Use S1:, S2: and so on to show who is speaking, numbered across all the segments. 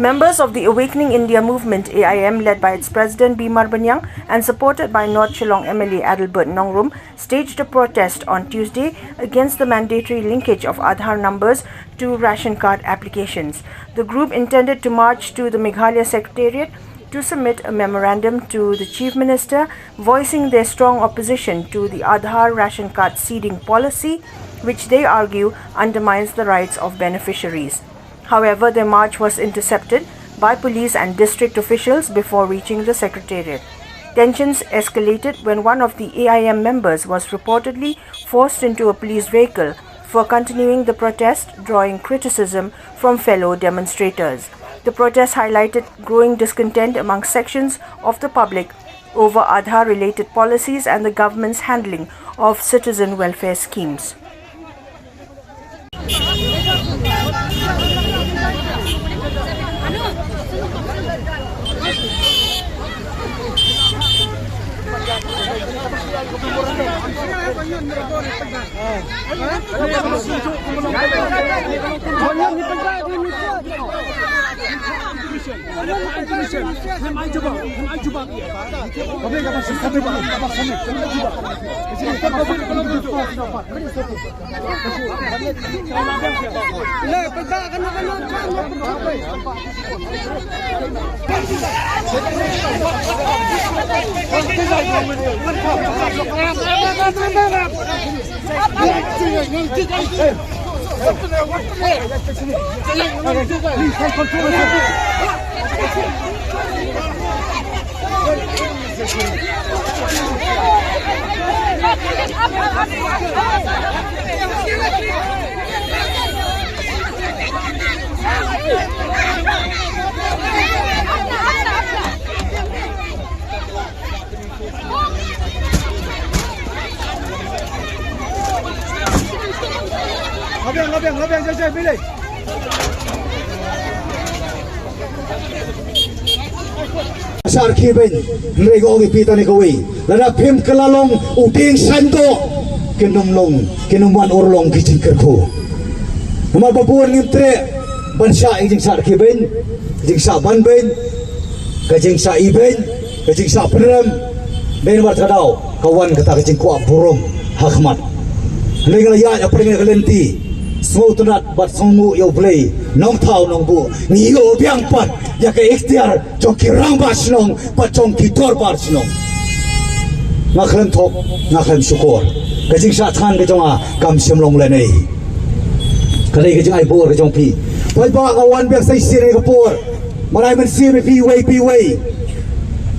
S1: Members of the Awakening India Movement AIM, led by its president Bimar Banyang and supported by North Shillong MLA Adelbert Nongrum, staged a protest on Tuesday against the mandatory linkage of Aadhaar numbers to ration card applications. The group intended to march to the Meghalaya Secretariat to submit a memorandum to the Chief Minister voicing their strong opposition to the Aadhaar ration card seeding policy, which they argue undermines the rights of beneficiaries. However, their march was intercepted by police and district officials before reaching the Secretariat. Tensions escalated when one of the AIM members was reportedly forced into a police vehicle for continuing the protest, drawing criticism from fellow demonstrators. The protest highlighted growing discontent among sections of the public over Aadhaar-related policies and the government's handling of citizen welfare schemes.
S2: Sarki ben rego gi pita ni kawi lada pim kelalong uding santo kenum wan orlong kicin kerko nama babuan ngimtre bansa jing sarki ben jing sa ban ben kajing sa iben kajing sa penem ben war tadau kawan kata kajing ku burum hakmat lenga ya apa dengan kelenti semua tunat bat songu yo play nong tau nong bu ni yo biang pat ya ke ikhtiar jongki rang bas nong pat jongki tor bas nong ngakhlem thok ngakhlem syukur kajing sa than ke jonga kam sim long le nei kalai ke jing ai bor ke jong pi pai ba kawan biak sai sir ke por marai men sir pi wei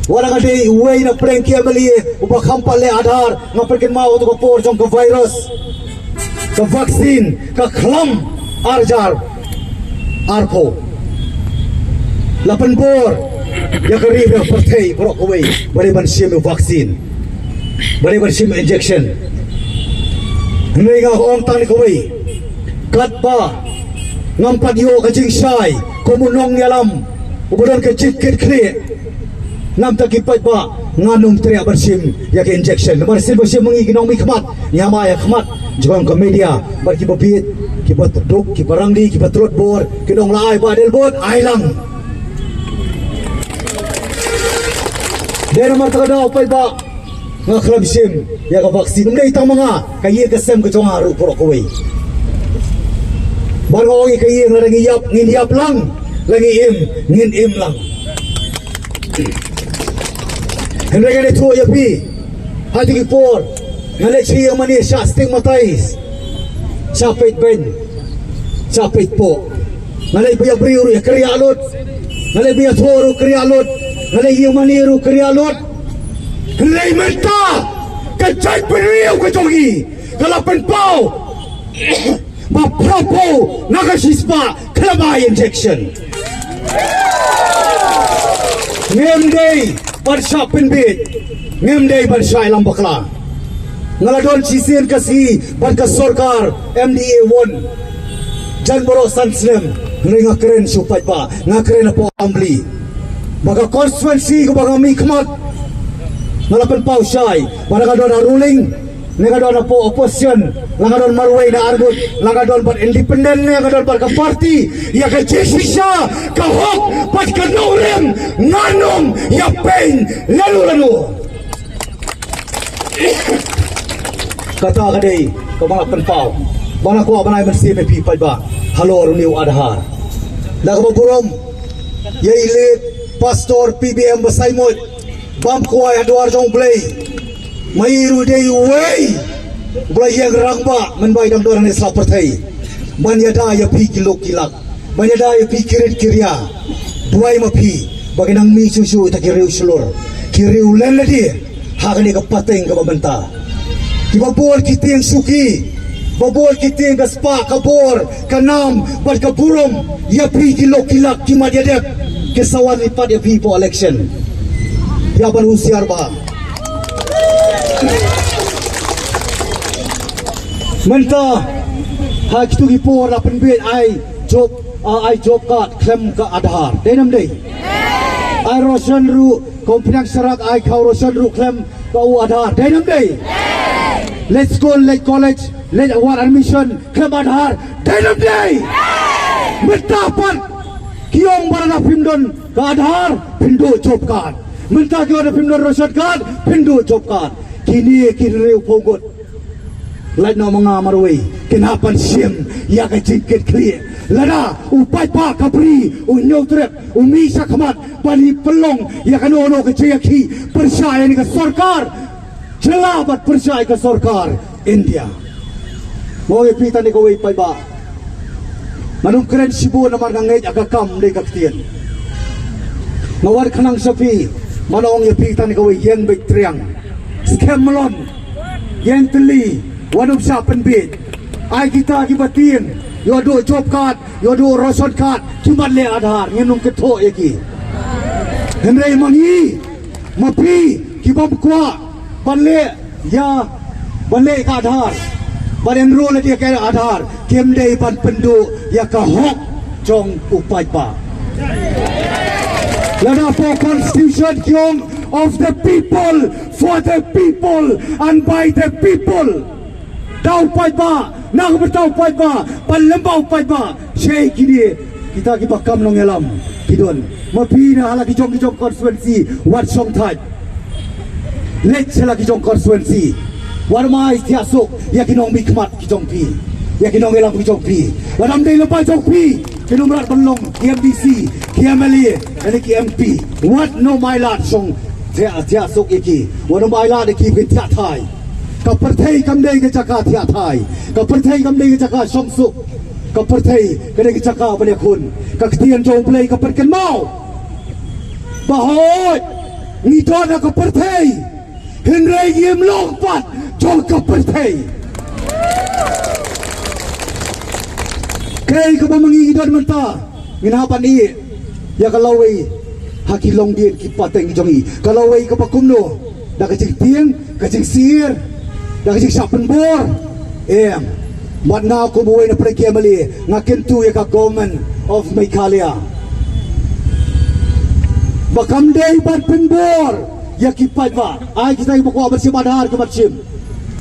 S2: warang ade wei na prank kia beli uba khampal le Aadhaar ngaperken mau to por jong ke virus ke vaksin ke khlam arjar arpo lapan bor ya kari ya pertai borok kawai bari ban sim vaksin bari ban sim injection nega ong tang kawai kat ba ngampat yo kajing sai komunong yalam ubudan ke cikit kre nam takipat ba nganum teriak bersim ya ke injection bersim mengi ginong mi khmat nyama ya khmat jong ke media bar ki bopit ki batruk ki barangdi ki batrut bor ki dong lai ba del bot ailang der mar takada opai ba ngakhlab sim ya ka vaksin umdai tamanga kaye ke sem ke jong aru porok koi bar ngi kaye ngi yap ngin yap lang langi ngin im lang Henry gani tuwa yapi hati ki por ngalet siya mani siya stigmatize siya pait ben siya pait po ngalet biya briuru ya kriya alot ngalet biya tuwaru kriya alot ngalet yung maniru kriya alot ngalet menta kacay periyaw kajongi kalapan pao maprapo nakasispa kalabay injection ngemday Barsha penbit ngemdei barsha ilam bakla ngaladon sisian kasi barka sorkar MDA 1 jan boro sanslem ngenga keren supai pa ngakren po ambli baga constituency ko baga mikmat ngalapan pau syai baga don ruling Nangadon na po opposition, nangadon marway na argot, nangadon par independent, nangadon par ka party, ya ka jesisya, ka hok, pat ka norem, nganom, ya pain, lalu. Kata ka day, ka mga penpaw, bana ko abanay man si people ba, halo aruniw adahar. Nakababurom, ya ilit, pastor, PBM basaymot, bam ko ay aduar jong blay, Mairu day way Bulay yang rangba Menbay dam doran isla pertai Banyada ya pi kilok kilak Banyada ya pi kirit kirya Buay ma pi Baginang mi susu ita kiriu sulur Kiriu lele dia Hakani ka pateng ka babenta Kibabor kita yang suki Babor kita yang kaspa kabor Kanam Bad kaburum Ya pi kilok kilak Kimadiyadep Kesawan lipat ya pi po election Yaban usiar ba Menta hak tu gipo la penbit ai job card klem ka adhar denam dei ai rosan ru kompiang serak ai kau rosan ru klem ka u adhar denam dei let's go let college let award admission klem adhar denam dei menta pan kiong barana pindon ka adhar pindo job card menta kiong pindon rosan card pindo job card kini reu pogot lain no mga marway kinapan siyem ya ka jingkit clear lada upai pa kapri unyo trep umisa kamat bani pelong ya kanono ke ceyaki percaya ni ke sarkar jelabat percaya ke sarkar India mo pita ni ko pai ba manung keren sibu na marangay agakam de kaktien mawar kanang sapi manong ya pita ni ko yang baik triang scam melon yang teli wadup siapa penbit ai kita kibatin yodo job card yodo roson card cuma le adhar ngenung ketok yaki henry mangi mapi kibam kwa banle ya banle ka adhar baden role dia ka adhar kemdei ban pendu ya ka hok jong upai pa lada po constitution kyong of the people, for the people, and by the people. Tau pai ba, nang bertau pai ba, panlembau pai ba. Syekh kini kita bakam nong elam, kidon. Mapi na hala kijong constituency, what song type. Let's hala kijong constituency. Warmai tiasuk, yakinong mikmat kijong pi, yakinong elam kijong pi. Wadam day lepas kijong pi. Kinumrat belong KMDC, KMLA, dan KMP. What no my lad song. Tia suk iki wano maila de ki tia thai ka perthai kam dei ke chaka tia thai ka perthai kam dei ke chaka som suk ka perthai ke dei ke chaka bale khun ka tian jong play ka perken mau bahoi ni to na ka perthai henrei yem long pat jong ka perthai kei ka bamangi idon menta nginapan i ya kalawai haki long dia kipateng jongi kalau wei ke pakumno dah kecik tiang kecik sir dah kecik sapen bor mat na ko buai na pre kemali ngaken tu ya ka government of Meghalaya bakam dei ban penbor ya kipat ba ai kita ko bersih adhar ke macam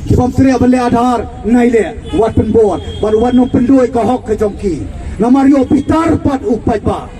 S2: kipam tre bale adhar naile wat penbor ban wan no pendoi ka hok ke jongki namario pitar pat upai ba